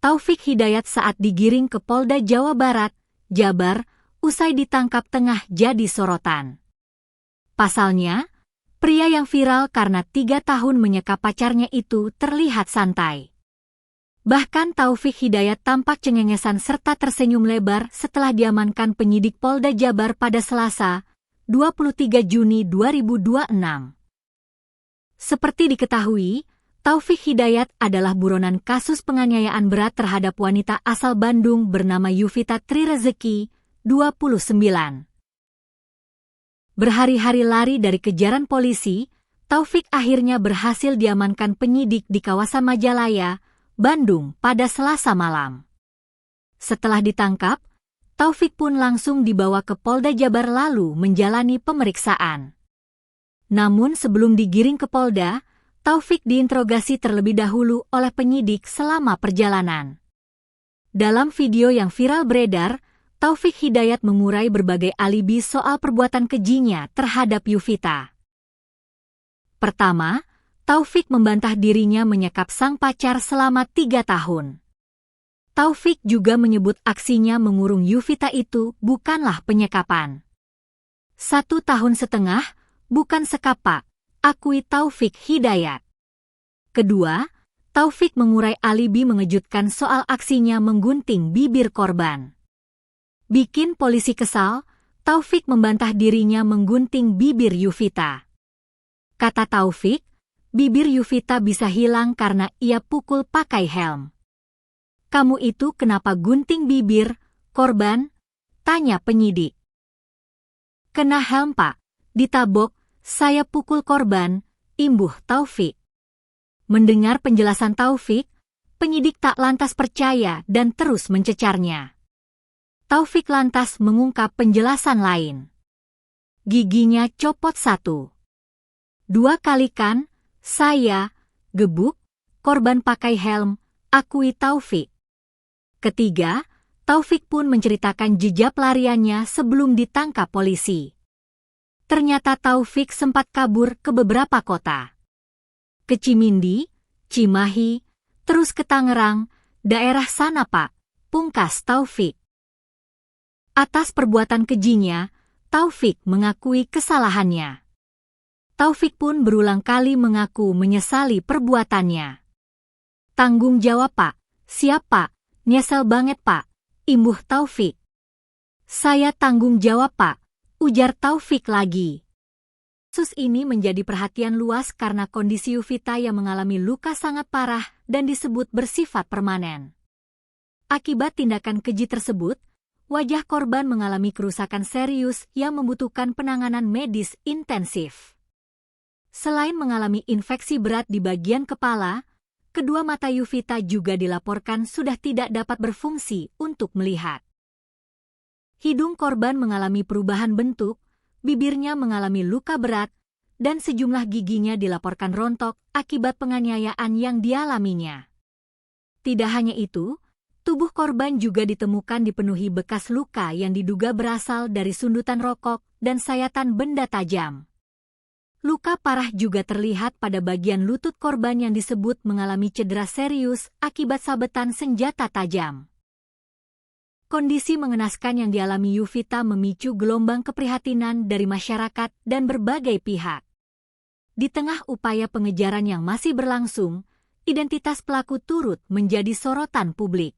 Taufik Hidayat saat digiring ke Polda Jawa Barat, Jabar, usai ditangkap tengah jadi sorotan. Pasalnya, pria yang viral karena 3 tahun menyekap pacarnya itu terlihat santai. Bahkan Taufik Hidayat tampak cengengesan serta tersenyum lebar setelah diamankan penyidik Polda Jabar pada Selasa, 23 Juni 2026. Seperti diketahui, Taufik Hidayat adalah buronan kasus penganiayaan berat terhadap wanita asal Bandung bernama Yuvita Trirezeki, 29. Berhari-hari lari dari kejaran polisi, Taufik akhirnya berhasil diamankan penyidik di kawasan Majalaya, Bandung pada Selasa malam. Setelah ditangkap, Taufik pun langsung dibawa ke Polda Jabar lalu menjalani pemeriksaan. Namun sebelum digiring ke Polda, Taufik diinterogasi terlebih dahulu oleh penyidik selama perjalanan. Dalam video yang viral beredar, Taufik Hidayat mengurai berbagai alibi soal perbuatan kejinya terhadap Yuvita. Pertama, Taufik membantah dirinya menyekap sang pacar selama 3 tahun. Taufik juga menyebut aksinya mengurung Yuvita itu bukanlah penyekapan. 1 tahun setengah, bukan sekap Pak, akui Taufik Hidayat. Kedua, Taufik mengurai alibi mengejutkan soal aksinya menggunting bibir korban. Bikin polisi kesal, Taufik membantah dirinya menggunting bibir Yuvita. Kata Taufik, bibir Yuvita bisa hilang karena ia pukul pakai helm. Kamu itu kenapa gunting bibir, korban? Tanya penyidik. Kena helm Pak, ditabok, saya pukul korban, imbuh Taufik. Mendengar penjelasan Taufik, penyidik tak lantas percaya dan terus mencecarnya. Taufik lantas mengungkap penjelasan lain. Giginya copot 1. 2 kali kan, saya, gebuk, korban pakai helm, akui Taufik. Ketiga, Taufik pun menceritakan jejak pelariannya sebelum ditangkap polisi. Ternyata Taufik sempat kabur ke beberapa kota. Ke Cimindi, Cimahi, terus ke Tangerang, daerah sana Pak, pungkas Taufik. Atas perbuatan kejinya, Taufik mengakui kesalahannya. Taufik pun berulang kali mengaku menyesali perbuatannya. Tanggung jawab Pak, siap Pak, nyesel banget Pak, imbuh Taufik. Saya tanggung jawab Pak, ujar Taufik lagi. Kasus ini menjadi perhatian luas karena kondisi Yuvita yang mengalami luka sangat parah dan disebut bersifat permanen. Akibat tindakan keji tersebut, wajah korban mengalami kerusakan serius yang membutuhkan penanganan medis intensif. Selain mengalami infeksi berat di bagian kepala, kedua mata Yuvita juga dilaporkan sudah tidak dapat berfungsi untuk melihat. Hidung korban mengalami perubahan bentuk, bibirnya mengalami luka berat, dan sejumlah giginya dilaporkan rontok akibat penganiayaan yang dialaminya. Tidak hanya itu, tubuh korban juga ditemukan dipenuhi bekas luka yang diduga berasal dari sundutan rokok dan sayatan benda tajam. Luka parah juga terlihat pada bagian lutut korban yang disebut mengalami cedera serius akibat sabetan senjata tajam. Kondisi mengenaskan yang dialami Yuvita memicu gelombang keprihatinan dari masyarakat dan berbagai pihak. Di tengah upaya pengejaran yang masih berlangsung, identitas pelaku turut menjadi sorotan publik.